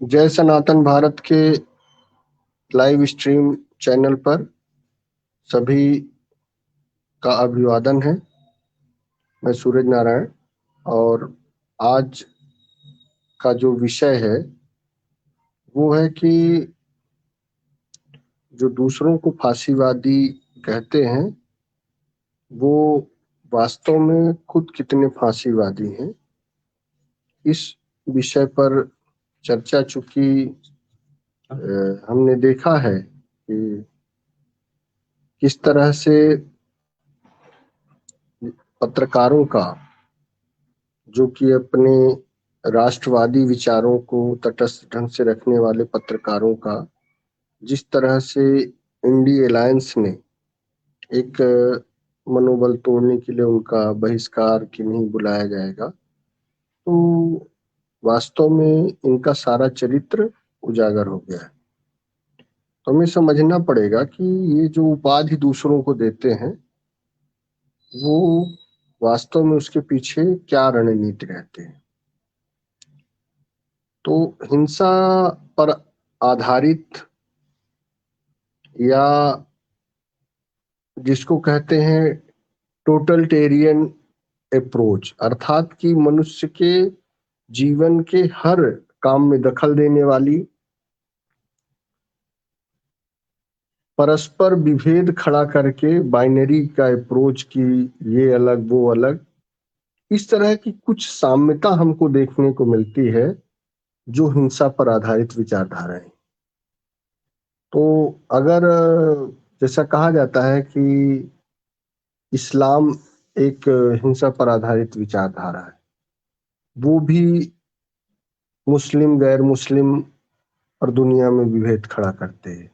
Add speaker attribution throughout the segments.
Speaker 1: जय सनातन भारत के live stream channel पर सभी का अभिवादन है। मैं सूरज नारायण और आज का जो विषय है वो है कि जो दूसरों को फांसीवादी कहते हैं वो वास्तव में खुद कितने फांसीवादी हैं। इस विषय पर चर्चा चूंकि हमने देखा है कि किस तरह से पत्रकारों का, जो कि अपने राष्ट्रवादी विचारों को तटस्थ ढंग से रखने वाले पत्रकारों का, जिस तरह से इंडी अलायंस ने एक मनोबल तोड़ने के लिए उनका बहिष्कार कि नहीं बुलाया जाएगा, तो वास्तव में इनका सारा चरित्र उजागर हो गया है। तो हमें समझना पड़ेगा कि ये जो उपाधि दूसरों को देते हैं वो वास्तव में उसके पीछे क्या रणनीति रहते हैं। तो हिंसा पर आधारित या जिसको कहते हैं टोटलिटेरियन अप्रोच, अर्थात कि मनुष्य के जीवन के हर काम में दखल देने वाली, परस्पर विभेद खड़ा करके बाइनरी का अप्रोच की ये अलग वो अलग, इस तरह की कुछ साम्यता हमको देखने को मिलती है जो हिंसा पर आधारित विचारधाराएं। तो अगर जैसा कहा जाता है कि इस्लाम एक हिंसा पर आधारित विचारधारा है, वो भी मुस्लिम गैर मुस्लिम और दुनिया में विभेद खड़ा करते हैं।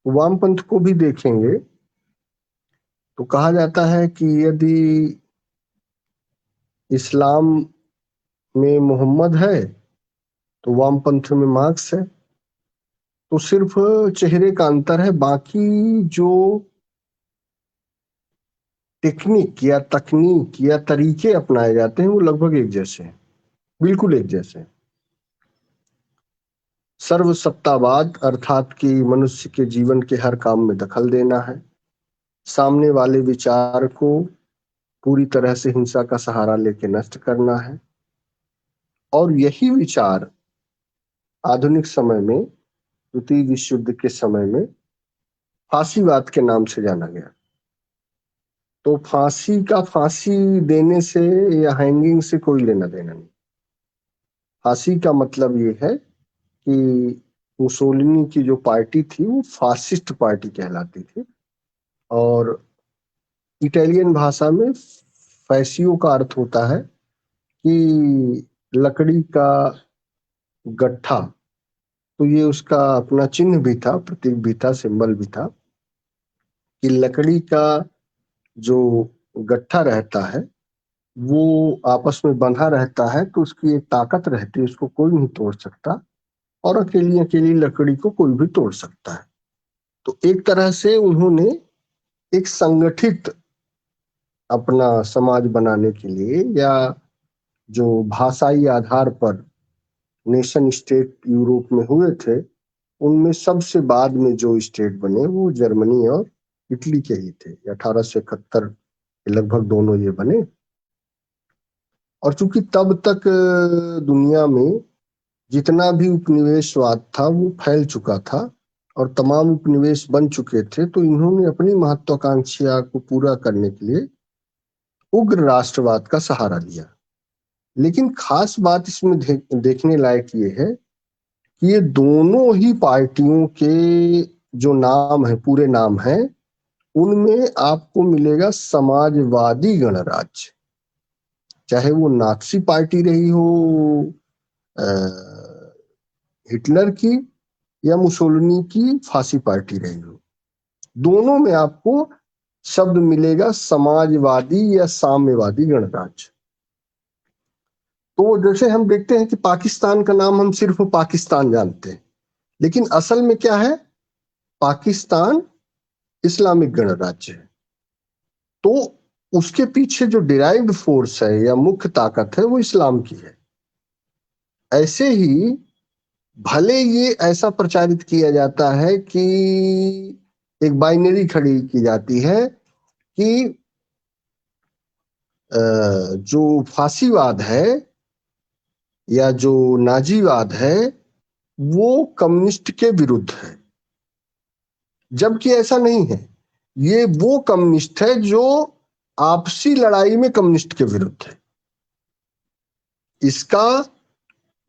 Speaker 1: वामपंथ को भी देखेंगे तो कहा जाता है कि यदि इस्लाम में मोहम्मद है तो वामपंथ में मार्क्स है। तो सिर्फ चेहरे का अंतर है, बाकी जो टेक्निक या तकनीक या तरीके अपनाए जाते हैं वो लगभग एक जैसे हैं, बिल्कुल एक जैसे हैं। सर्वसत्तावाद अर्थात कि मनुष्य के जीवन के हर काम में दखल देना है, सामने वाले विचार को पूरी तरह से हिंसा का सहारा लेके नष्ट करना है। और यही विचार आधुनिक समय में, द्वितीय विश्व युद्ध के समय में फांसीवाद के नाम से जाना गया। तो फांसी देने से या हैंगिंग से कोई लेना देना नहीं। फांसी का मतलब ये है कि मुसोलिनी की जो पार्टी थी वो फासिस्ट पार्टी कहलाती थी, और इटालियन भाषा में फैसियो का अर्थ होता है कि लकड़ी का गट्ठा। तो ये उसका अपना चिन्ह भी था, प्रतीक भी था, सिंबल भी था कि लकड़ी का जो गट्ठा रहता है वो आपस में बंधा रहता है, तो उसकी एक ताकत रहती है, उसको कोई नहीं तोड़ सकता, और अकेली अकेली लकड़ी को कोई भी तोड़ सकता है। तो एक तरह से उन्होंने एक संगठित अपना समाज बनाने के लिए, या जो भाषाई आधार पर नेशन स्टेट यूरोप में हुए थे, उनमें सबसे बाद में जो स्टेट बने वो जर्मनी और इटली के ही थे। 1871 के लगभग दोनों ये बने। और चूंकि तब तक दुनिया में जितना भी उपनिवेशवाद था वो फैल चुका था और तमाम उपनिवेश बन चुके थे, तो इन्होंने अपनी महत्वाकांक्षा को पूरा करने के लिए उग्र राष्ट्रवाद का सहारा लिया। लेकिन खास बात इसमें देखने लायक ये है कि ये दोनों ही पार्टियों के जो नाम है, पूरे नाम है, उनमें आपको मिलेगा समाजवादी गणराज्य। चाहे वो नाथसी पार्टी रही हो हिटलर की, या मुसोलिनी की फांसी पार्टी रही हो, दोनों में आपको शब्द मिलेगा समाजवादी या साम्यवादी गणराज्य। तो जैसे हम देखते हैं कि पाकिस्तान का नाम हम सिर्फ पाकिस्तान जानते हैं, लेकिन असल में क्या है? पाकिस्तान इस्लामिक गणराज्य है। तो उसके पीछे जो डिराइव्ड फोर्स है या मुख्य ताकत है वो इस्लाम की है। ऐसे ही भले ये ऐसा प्रचारित किया जाता है कि एक बाइनरी खड़ी की जाती है कि जो फांसीवाद है या जो नाजीवाद है वो कम्युनिस्ट के विरुद्ध है, जबकि ऐसा नहीं है। ये वो कम्युनिस्ट है जो आपसी लड़ाई में कम्युनिस्ट के विरुद्ध है। इसका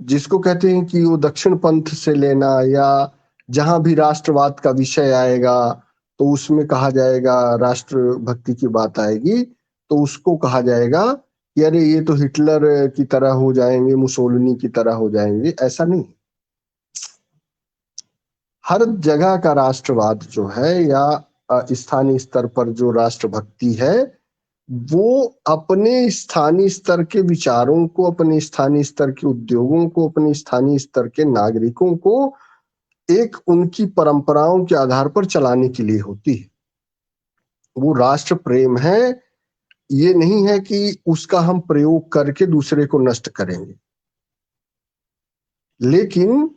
Speaker 1: जिसको कहते हैं कि वो दक्षिण पंथ से लेना, या जहां भी राष्ट्रवाद का विषय आएगा तो उसमें कहा जाएगा, राष्ट्रभक्ति की बात आएगी तो उसको कहा जाएगा कि अरे ये तो हिटलर की तरह हो जाएंगे, मुसोलिनी की तरह हो जाएंगे। ऐसा नहीं। हर जगह का राष्ट्रवाद जो है या स्थानीय स्तर पर जो राष्ट्रभक्ति है वो अपने स्थानीय स्तर के विचारों को, अपने स्थानीय स्तर के उद्योगों को, अपने स्थानीय स्तर के नागरिकों को एक उनकी परंपराओं के आधार पर चलाने के लिए होती है। वो राष्ट्र प्रेम है, ये नहीं है कि उसका हम प्रयोग करके दूसरे को नष्ट करेंगे। लेकिन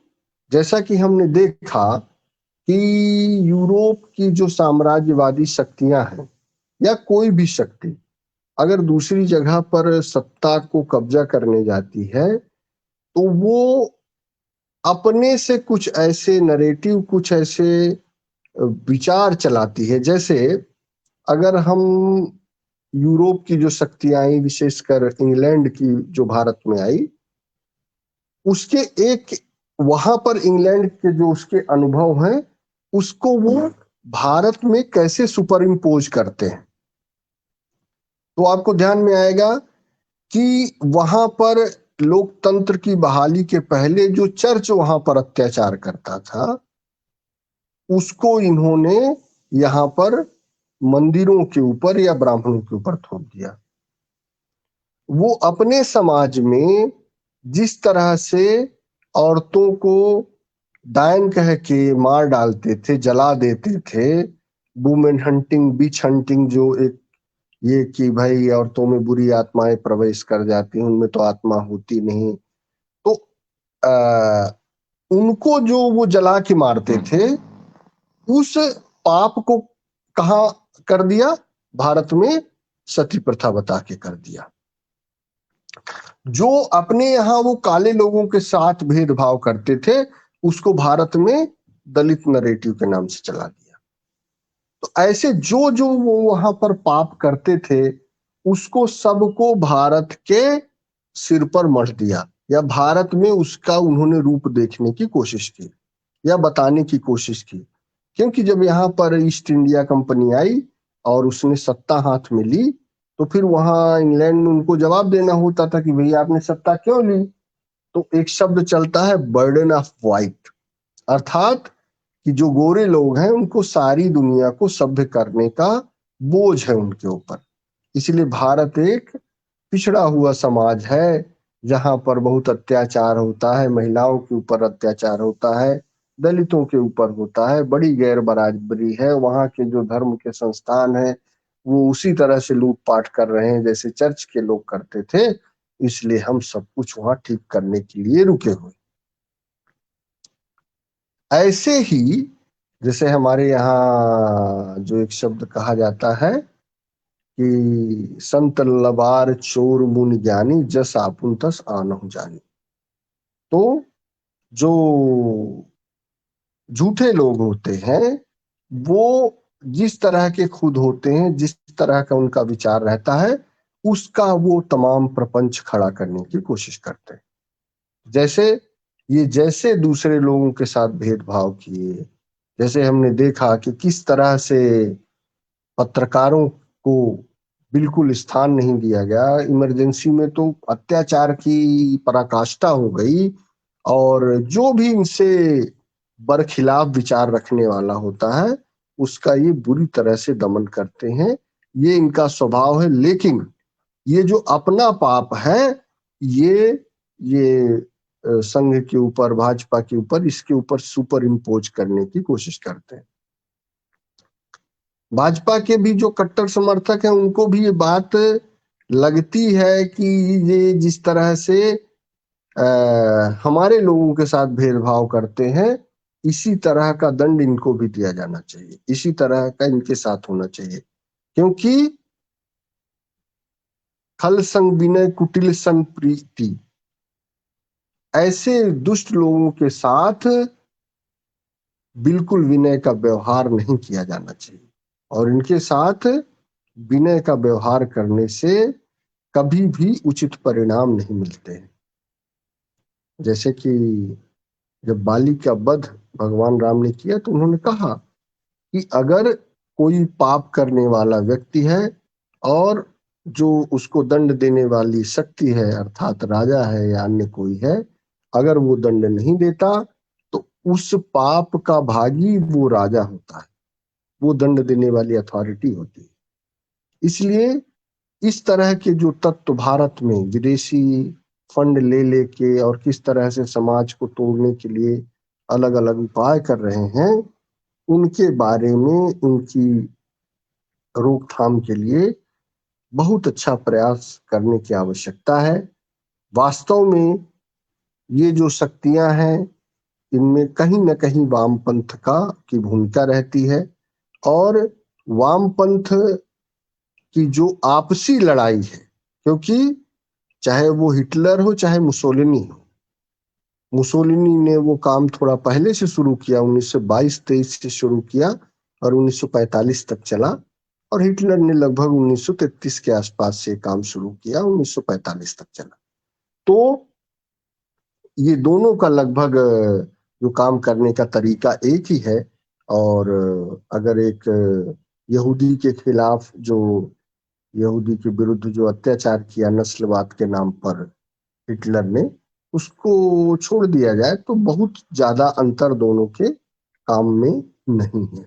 Speaker 1: जैसा कि हमने देखा कि यूरोप की जो साम्राज्यवादी शक्तियां हैं या कोई भी शक्ति अगर दूसरी जगह पर सत्ता को कब्जा करने जाती है तो वो अपने से कुछ ऐसे नरेटिव, कुछ ऐसे विचार चलाती है। जैसे अगर हम यूरोप की जो शक्तियां आई, विशेषकर इंग्लैंड की जो भारत में आई, उसके एक वहां पर इंग्लैंड के जो उसके अनुभव हैं उसको वो भारत में कैसे सुपर इम्पोज करते हैं, तो आपको ध्यान में आएगा कि वहां पर लोकतंत्र की बहाली के पहले जो चर्च वहां पर अत्याचार करता था उसको इन्होंने यहाँ पर मंदिरों के ऊपर या ब्राह्मणों के ऊपर थोप दिया। वो अपने समाज में जिस तरह से औरतों को डायन कह के मार डालते थे, जला देते थे, वुमेन हंटिंग, बिच हंटिंग, जो एक ये कि भाई औरतों में बुरी आत्माएं प्रवेश कर जाती हैं, उनमें तो आत्मा होती नहीं, तो आ, उनको जो वो जला के मारते थे उस पाप को कहा कर दिया, भारत में सती प्रथा बता के कर दिया। जो अपने यहाँ वो काले लोगों के साथ भेदभाव करते थे उसको भारत में दलित नरेटिव के नाम से चला दिया। तो ऐसे जो जो वो वहां पर पाप करते थे उसको सबको भारत के सिर पर मढ़ दिया, या भारत में उसका उन्होंने रूप देखने की कोशिश की या बताने की कोशिश की। क्योंकि जब यहाँ पर ईस्ट इंडिया कंपनी आई और उसने सत्ता हाथ में ली तो फिर वहां इंग्लैंड में उनको जवाब देना होता था कि भैया आपने सत्ता क्यों ली। तो एक शब्द चलता है बर्डन ऑफ वाइट, अर्थात कि जो गोरे लोग हैं उनको सारी दुनिया को सभ्य करने का बोझ है उनके ऊपर। इसलिए भारत एक पिछड़ा हुआ समाज है जहां पर बहुत अत्याचार होता है, महिलाओं के ऊपर अत्याचार होता है, दलितों के ऊपर होता है, बड़ी गैर बराबरी है। वहां के जो धर्म के संस्थान हैं वो उसी तरह से लूटपाट कर रहे हैं जैसे चर्च के लोग करते थे। इसलिए हम सब कुछ वहां ठीक करने के लिए रुके हुए। ऐसे ही जैसे हमारे यहाँ जो एक शब्द कहा जाता है कि संत लबार चोर मुनि ज्ञानी जस आपुन तस आनहु जानी, तो जो झूठे लोग होते हैं वो जिस तरह के खुद होते हैं, जिस तरह का उनका विचार रहता है उसका वो तमाम प्रपंच खड़ा करने की कोशिश करते हैं। जैसे ये जैसे दूसरे लोगों के साथ भेदभाव किए, जैसे हमने देखा कि किस तरह से पत्रकारों को बिल्कुल स्थान नहीं दिया गया, इमरजेंसी में तो अत्याचार की पराकाष्ठा हो गई, और जो भी इनसे बरखिलाफ विचार रखने वाला होता है उसका ये बुरी तरह से दमन करते हैं। ये इनका स्वभाव है। लेकिन ये जो अपना पाप है ये संघ के ऊपर, भाजपा के ऊपर, इसके ऊपर सुपर इम्पोज करने की कोशिश करते हैं। भाजपा के भी जो कट्टर समर्थक हैं उनको भी ये बात लगती है कि ये जिस तरह से हमारे लोगों के साथ भेदभाव करते हैं, इसी तरह का दंड इनको भी दिया जाना चाहिए, इसी तरह का इनके साथ होना चाहिए। क्योंकि खल संग विनय कुटिल सन प्रीति, ऐसे दुष्ट लोगों के साथ बिल्कुल विनय का व्यवहार नहीं किया जाना चाहिए, और इनके साथ विनय का व्यवहार करने से कभी भी उचित परिणाम नहीं मिलते हैं। जैसे कि जब बाली का वध भगवान राम ने किया तो उन्होंने कहा कि अगर कोई पाप करने वाला व्यक्ति है और जो उसको दंड देने वाली शक्ति है अर्थात राजा है या अन्य कोई है, अगर वो दंड नहीं देता तो उस पाप का भागी वो राजा होता है, वो दंड देने वाली अथॉरिटी होती है। इसलिए इस तरह के जो तत्व भारत में विदेशी फंड ले लेके और किस तरह से समाज को तोड़ने के लिए अलग अलग उपाय कर रहे हैं, उनके बारे में उनकी रोकथाम के लिए बहुत अच्छा प्रयास करने की आवश्यकता है। वास्तव में ये जो शक्तियां हैं इनमें कहीं न कहीं वामपंथ का की भूमिका रहती है, और वामपंथ की जो आपसी लड़ाई है, क्योंकि चाहे वो हिटलर हो चाहे मुसोलिनी हो, मुसोलिनी ने वो काम थोड़ा पहले से शुरू किया, 1922-23 से शुरू किया और 1945 तक चला, और हिटलर ने लगभग 1933 के आसपास से काम शुरू किया, 1945 तक चला। तो ये दोनों का लगभग जो काम करने का तरीका एक ही है, और अगर एक यहूदी के खिलाफ जो यहूदी के विरुद्ध जो अत्याचार किया नस्लवाद के नाम पर हिटलर ने, उसको छोड़ दिया जाए तो बहुत ज्यादा अंतर दोनों के काम में नहीं है।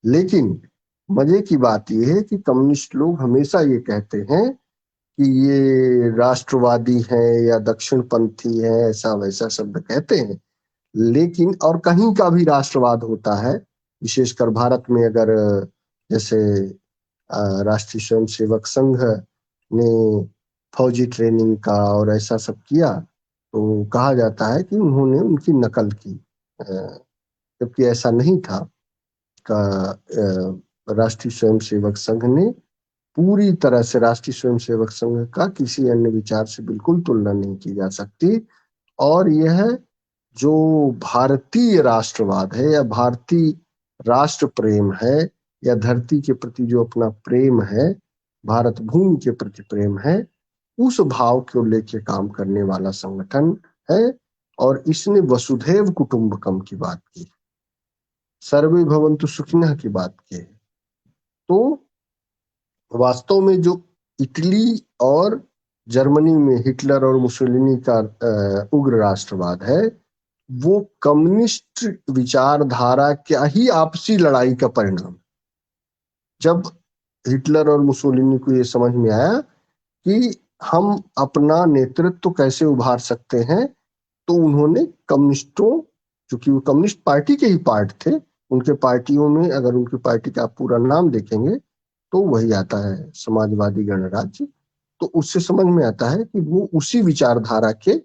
Speaker 1: लेकिन मजे की बात यह है कि कम्युनिस्ट लोग हमेशा ये कहते हैं कि ये राष्ट्रवादी हैं या दक्षिणपंथी हैं, ऐसा वैसा शब्द कहते हैं, लेकिन और कहीं का भी राष्ट्रवाद होता है, विशेषकर भारत में अगर जैसे राष्ट्रीय स्वयंसेवक संघ ने फौजी ट्रेनिंग का और ऐसा सब किया तो कहा जाता है कि उन्होंने उनकी नकल की, जबकि ऐसा नहीं था। राष्ट्रीय स्वयंसेवक संघ ने पूरी तरह से, राष्ट्रीय स्वयंसेवक संघ का किसी अन्य विचार से बिल्कुल तुलना नहीं की जा सकती, और यह जो भारतीय राष्ट्रवाद है या भारतीय राष्ट्र प्रेम है या धरती के प्रति जो अपना प्रेम है, भारत भूमि के प्रति प्रेम है, उस भाव को लेके काम करने वाला संगठन है। और इसने वसुधैव कुटुंबकम की बात की, सर्वे भवन्तु सुखिनः की बात की। तो वास्तव में जो इटली और जर्मनी में हिटलर और मुसोलिनी का उग्र राष्ट्रवाद है, वो कम्युनिस्ट विचारधारा क्या ही आपसी लड़ाई का परिणाम। जब हिटलर और मुसोलिनी को ये समझ में आया कि हम अपना नेतृत्व कैसे उभार सकते हैं, तो उन्होंने कम्युनिस्टों, चूंकि वो कम्युनिस्ट पार्टी के ही पार्ट थे, उनके पार्टियों में अगर उनकी पार्टी का आप पूरा नाम देखेंगे तो वही आता है समाजवादी गणराज्य, तो उससे समझ में आता है कि वो उसी विचारधारा के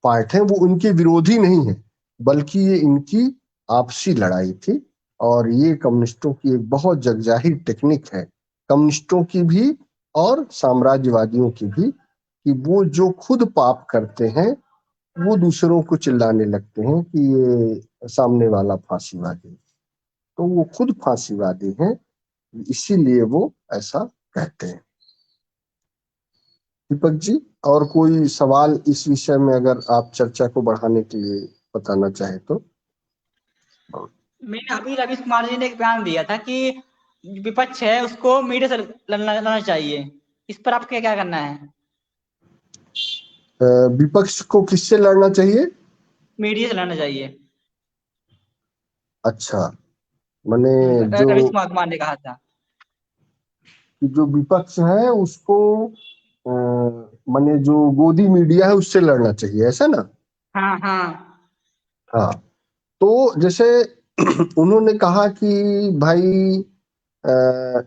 Speaker 1: पार्ट हैं, वो उनके विरोधी नहीं है, बल्कि ये इनकी आपसी लड़ाई थी। और ये कम्युनिस्टों की एक बहुत जगजाहिर टेक्निक है, कम्युनिस्टों की भी और साम्राज्यवादियों की भी, कि वो जो खुद पाप करते हैं वो दूसरों को चिल्लाने लगते हैं कि ये सामने वाला फांसीवादी, तो वो खुद फांसीवादी हैं, इसीलिए वो ऐसा कहते हैं। दीपक जी, और कोई सवाल इस विषय में अगर आप चर्चा को बढ़ाने के लिए बताना चाहे तो।
Speaker 2: मैंने अभी रवीश कुमार जी ने एक बयान दिया था कि विपक्ष है उसको मीडिया से लड़ना चाहिए, इस पर आपका क्या करना है?
Speaker 1: विपक्ष को किससे लड़ना चाहिए?
Speaker 2: मीडिया से लड़ना चाहिए।
Speaker 1: अच्छा, माने जो
Speaker 2: रवीश कुमार ने कहा था
Speaker 1: जो विपक्ष है उसको माने जो गोदी मीडिया है उससे लड़ना चाहिए, ऐसा ना?
Speaker 2: हाँ हाँ
Speaker 1: हाँ, तो जैसे उन्होंने कहा कि भाई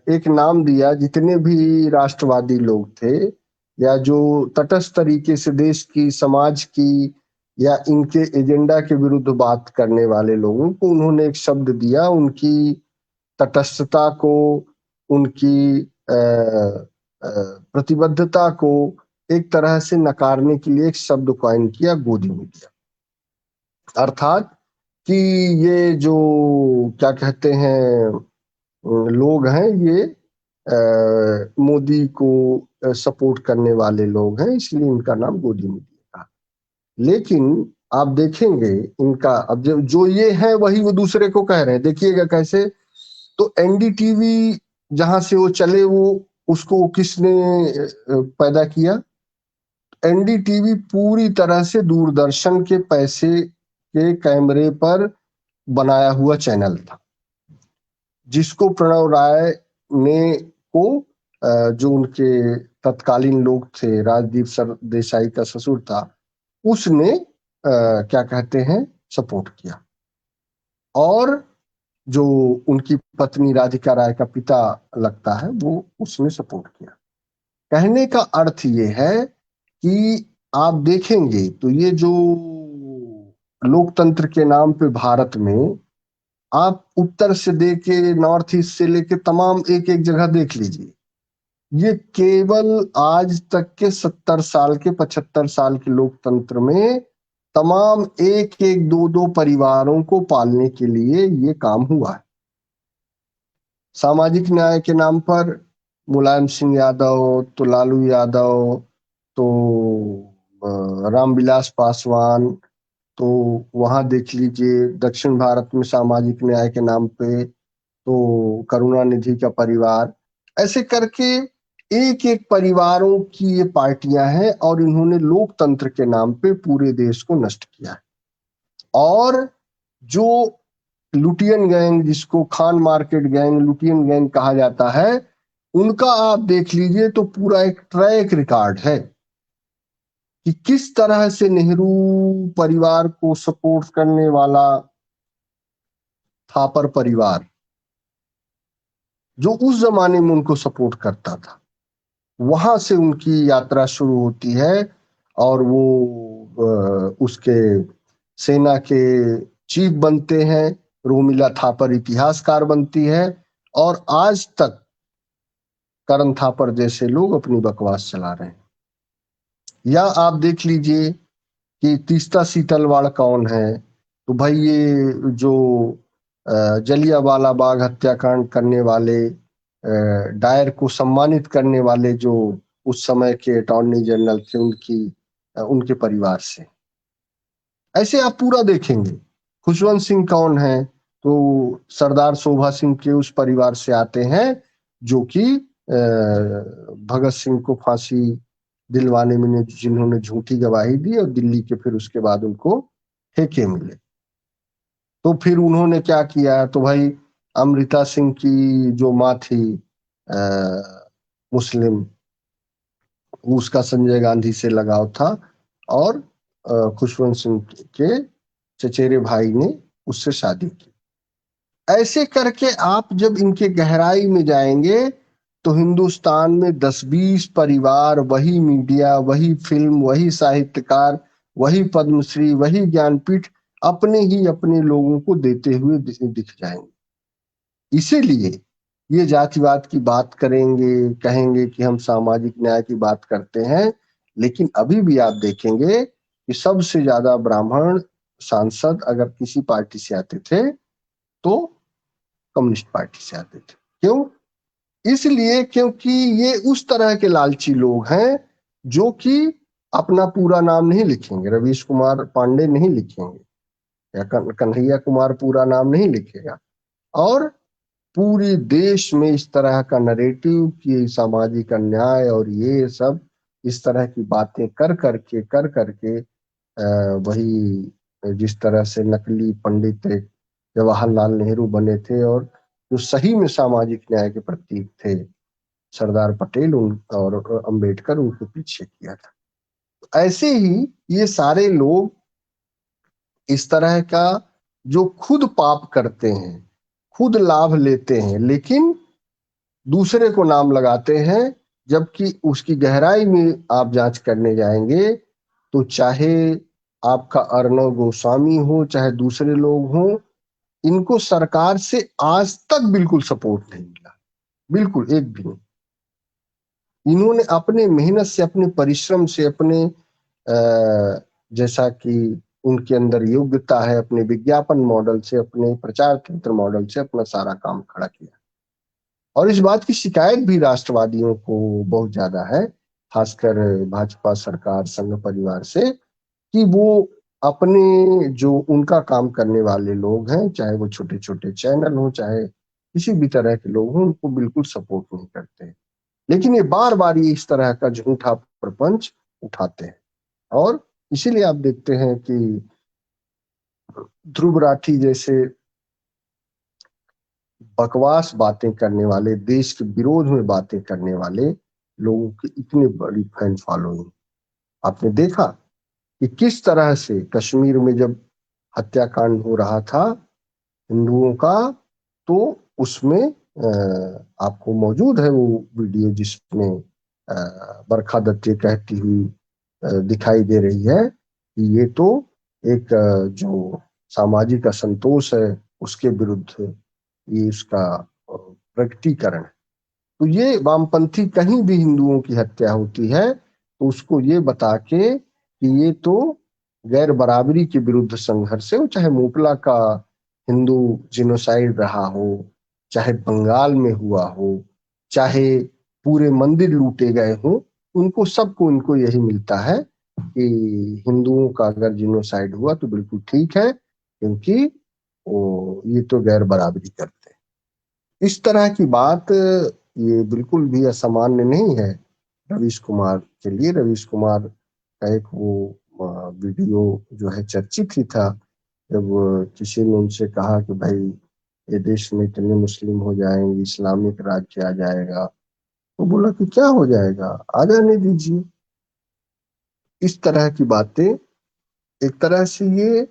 Speaker 1: एक नाम दिया, जितने भी राष्ट्रवादी लोग थे या जो तटस्थ तरीके से देश की, समाज की या इनके एजेंडा के विरुद्ध बात करने वाले लोगों को उन्होंने एक शब्द दिया, उनकी तटस्थता को, उनकी प्रतिबद्धता को एक तरह से नकारने के लिए एक शब्द कॉइन किया, गोदी मीडिया। अर्थात कि ये जो क्या कहते हैं लोग हैं, ये मोदी को सपोर्ट करने वाले लोग हैं, इसलिए इनका नाम गोदी मीडिया था। लेकिन आप देखेंगे इनका अब जो ये है वही वो दूसरे को कह रहे हैं। देखिएगा कैसे, तो एनडीटीवी जहां से वो चले, वो उसको किसने पैदा किया? एनडीटीवी पूरी तरह से दूरदर्शन के पैसे के कैमरे पर बनाया हुआ चैनल था, जिसको प्रणव राय ने को जो उनके तत्कालीन लोग थे, राजदीप सरदेसाई का ससुर था, उसने क्या कहते हैं सपोर्ट किया। और जो उनकी पत्नी राधिका राय का पिता लगता है, वो उसने सपोर्ट किया। कहने का अर्थ ये है कि आप देखेंगे तो ये जो लोकतंत्र के नाम पे भारत में, आप उत्तर से देके नॉर्थ ईस्ट से लेके तमाम एक एक जगह देख लीजिए, ये केवल आज तक के 70 साल के 75 साल के लोकतंत्र में तमाम एक एक दो दो परिवारों को पालने के लिए ये काम हुआ है। सामाजिक न्याय के नाम पर मुलायम सिंह यादव, तो लालू यादव, तो रामविलास पासवान, तो वहां देख लीजिए दक्षिण भारत में सामाजिक न्याय के नाम पे तो करुणानिधि का परिवार, ऐसे करके एक एक परिवारों की ये पार्टियां हैं और इन्होंने लोकतंत्र के नाम पे पूरे देश को नष्ट किया है। और जो लुटियन गैंग, जिसको Khan Market gang, Lutyens gang कहा जाता है, उनका आप देख लीजिए तो पूरा एक ट्रैक रिकॉर्ड है कि किस तरह से नेहरू परिवार को सपोर्ट करने वाला थापर परिवार, जो उस जमाने में उनको सपोर्ट करता था, वहां से उनकी यात्रा शुरू होती है और वो उसके सेना के चीफ बनते हैं। रोमिला थापर इतिहासकार बनती है और आज तक करण थापर जैसे लोग अपनी बकवास चला रहे हैं। या आप देख लीजिए कि तीस्ता सीतलवाड़ कौन है, तो भाई ये जो जलियांवाला बाग हत्याकांड करने वाले, डायर को सम्मानित करने वाले जो उस समय के अटॉर्नी जनरल थे, उनके परिवार से। ऐसे आप पूरा देखेंगे। खुशवंत सिंह कौन है, तो सरदार शोभा सिंह के उस परिवार से आते हैं जो कि भगत सिंह को फांसी दिलवाने में जिन्होंने झूठी गवाही दी और दिल्ली के फिर उसके बाद उनको ठेके मिले। तो फिर उन्होंने क्या किया, तो भाई अमृता सिंह की जो माँ थी मुस्लिम, उसका संजय गांधी से लगाव था और खुशवंत सिंह के चचेरे भाई ने उससे शादी की। ऐसे करके आप जब इनके गहराई में जाएंगे तो हिंदुस्तान में 10-20 परिवार, वही मीडिया, वही फिल्म, वही साहित्यकार, वही पद्मश्री, वही ज्ञानपीठ अपने ही अपने लोगों को देते हुए दिख जाएंगे। इसीलिए ये जातिवाद की बात करेंगे, कहेंगे कि हम सामाजिक न्याय की बात करते हैं, लेकिन अभी भी आप देखेंगे कि सबसे ज्यादा ब्राह्मण सांसद अगर किसी पार्टी से आते थे तो कम्युनिस्ट पार्टी से आते थे। क्यों? इसलिए क्योंकि ये उस तरह के लालची लोग हैं जो कि अपना पूरा नाम नहीं लिखेंगे, रवीश कुमार पांडे नहीं लिखेंगे या कन्हैया कुमार पूरा नाम नहीं लिखेगा, और पूरे देश में इस तरह का नरेटिव कि सामाजिक अन्याय और ये सब इस तरह की बातें कर करके वही जिस तरह से नकली पंडित जवाहरलाल नेहरू बने थे और जो सही में सामाजिक न्याय के प्रतीक थे सरदार पटेल और अंबेडकर, उनको पीछे किया था। ऐसे ही ये सारे लोग इस तरह का जो खुद पाप करते हैं, खुद लाभ लेते हैं, लेकिन दूसरे को नाम लगाते हैं जबकि उसकी गहराई में आप जांच करने जाएंगे तो चाहे आपका अर्णव गोस्वामी हो, चाहे दूसरे लोग हों, इनको सरकार से आज तक बिल्कुल सपोर्ट नहीं मिला, बिल्कुल एक भी नहीं। इन्होंने अपने मेहनत से, अपने परिश्रम से, अपने जैसा कि उनके अंदर योग्यता है, अपने विज्ञापन मॉडल से, अपने प्रचार तंत्र मॉडल से अपना सारा काम खड़ा किया। और इस बात की शिकायत भी राष्ट्रवादियों को बहुत ज्यादा है, खासकर भाजपा सरकार संघ परिवार से, कि वो अपने जो उनका काम करने वाले लोग हैं, चाहे वो छोटे छोटे चैनल हो, चाहे किसी भी तरह के लोग हों, उनको बिल्कुल सपोर्ट नहीं करते। लेकिन ये बार बार ये इस तरह का झूठा प्रपंच उठाते हैं। और इसीलिए आप देखते हैं कि ध्रुव राठी जैसे बकवास बातें करने वाले, देश के विरोध में बातें करने वाले लोगों की इतनी बड़ी फैन फॉलोइंग आपने देखा कि किस तरह से कश्मीर में जब हत्याकांड हो रहा था हिंदुओं का, तो उसमें आपको मौजूद है वो वीडियो जिसमें बरखा दत्ती कहती हुई दिखाई दे रही है कि ये तो एक जो सामाजिक असंतोष है उसके विरुद्ध ये इसका प्रकटीकरण है। तो ये वामपंथी कहीं भी हिंदुओं की हत्या होती है तो उसको ये बता के कि ये तो गैर बराबरी के विरुद्ध संघर्ष है, चाहे मोपला का हिंदू जिनोसाइड रहा हो, चाहे बंगाल में हुआ हो, चाहे पूरे मंदिर लूटे गए हो, उनको सबको इनको यही मिलता है कि हिंदुओं का अगर जिनोसाइड हुआ तो बिल्कुल ठीक है, क्योंकि वो ये तो गैर बराबरी करते हैं। इस तरह की बात ये बिल्कुल भी असामान्य नहीं है रवीश कुमार के लिए। रवीश कुमार का एक वो वीडियो जो है चर्चित ही था, जब किसी ने उनसे कहा कि भाई ये देश में इतने मुस्लिम हो जाएंगे, इस्लामिक राज्य आ जाएगा, तो बोला कि क्या हो जाएगा, आ जाने दीजिए। इस तरह की बातें एक तरह से ये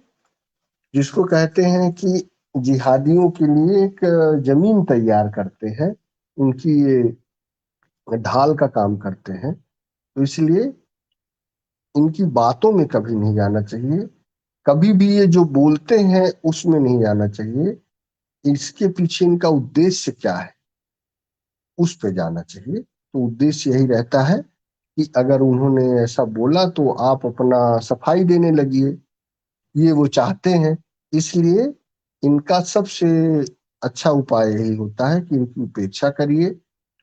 Speaker 1: जिसको कहते हैं कि जिहादियों के लिए एक जमीन तैयार करते हैं, उनकी ये ढाल का काम करते हैं। तो इसलिए इनकी बातों में कभी नहीं जाना चाहिए, कभी भी ये जो बोलते हैं उसमें नहीं जाना चाहिए, इसके पीछे इनका उद्देश्य क्या है उस पे जाना चाहिए। तो उद्देश्य यही रहता है कि अगर उन्होंने ऐसा बोला तो आप अपना सफाई देने लगिए, ये वो चाहते हैं। इसलिए इनका सबसे अच्छा उपाय यही होता है कि इनकी उपेक्षा करिए,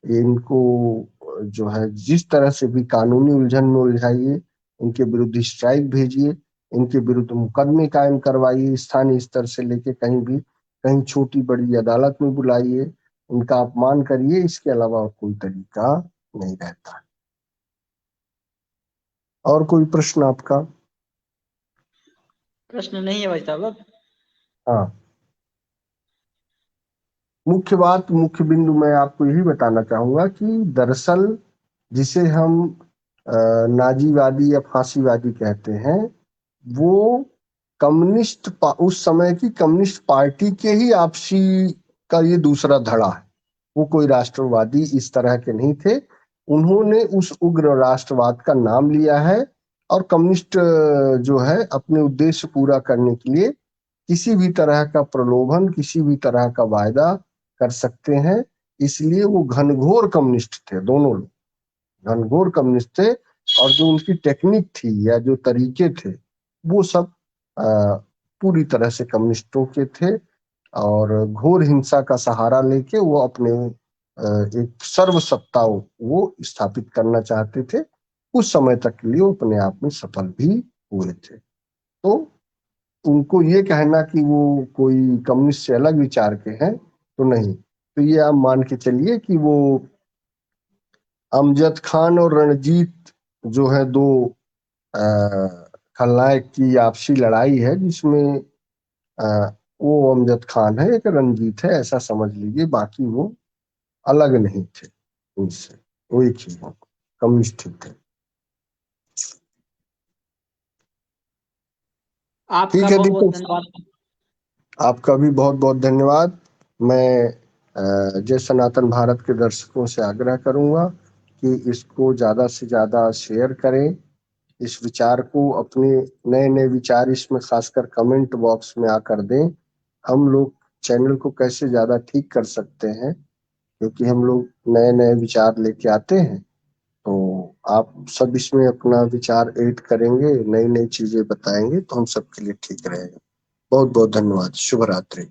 Speaker 1: इनको जो है जिस तरह से भी कानूनी उलझन में उलझाइए, इनके विरुद्ध स्ट्राइक भेजिए, इनके विरुद्ध मुकदमे कायम करवाइए, स्थानीय स्तर से लेके कहीं भी, कहीं छोटी बड़ी अदालत में बुलाइए, उनका अपमान करिए, इसके अलावा और कोई तरीका नहीं रहता। और कोई प्रश्न आपका?
Speaker 2: प्रश्न नहीं है भाई साहब अब।
Speaker 1: हाँ, मुख्य बात, मुख्य बिंदु मैं आपको यही बताना चाहूंगा कि दरअसल जिसे हम नाजीवादी या फांसीवादी कहते हैं, वो उस समय की कम्युनिस्ट पार्टी के ही आपसी का ये दूसरा धड़ा है। वो कोई राष्ट्रवादी इस तरह के नहीं थे, उन्होंने उस उग्र राष्ट्रवाद का नाम लिया है और कम्युनिस्ट जो है अपने उद्देश्य पूरा करने के लिए किसी भी तरह का प्रलोभन, किसी भी तरह का वायदा कर सकते हैं। इसलिए वो घनघोर कम्युनिस्ट थे, दोनों लोग घनघोर कम्युनिस्ट थे। और जो उनकी टेक्निक थी या जो तरीके थे वो सब पूरी तरह से कम्युनिस्टों के थे, और घोर हिंसा का सहारा लेके वो अपने एक सर्वसत्ता वो स्थापित करना चाहते थे। उस समय तक के लिए वो अपने आप में सफल भी हुए थे। तो उनको ये कहना कि वो कोई कम्युनिस्ट से अलग विचार के हैं तो नहीं। तो ये आप मान के चलिए कि वो अमजद खान और रणजीत जो है दो खलनायक की आपसी लड़ाई है, जिसमें वो अमजद खान है, एक रंजीत है, ऐसा समझ लीजिए। बाकी वो अलग नहीं थे उनसे, वो एक ही कम्युनिस्ट थे।
Speaker 2: आपका
Speaker 1: ठीक है
Speaker 2: बहुत बहुत
Speaker 1: दीपक,
Speaker 2: धन्यवाद।
Speaker 1: आपका भी बहुत बहुत धन्यवाद। मैं जय सनातन भारत के दर्शकों से आग्रह करूंगा कि इसको ज्यादा से ज्यादा शेयर करें, इस विचार को, अपने नए नए विचार इसमें खासकर कमेंट बॉक्स में आकर दें। हम लोग चैनल को कैसे ज्यादा ठीक कर सकते हैं, क्योंकि हम लोग नए नए विचार लेके आते हैं, तो आप सब इसमें अपना विचार ऐड करेंगे, नई नई चीजें बताएंगे, तो हम सबके लिए ठीक रहेगा। बहुत बहुत धन्यवाद। शुभ रात्रि।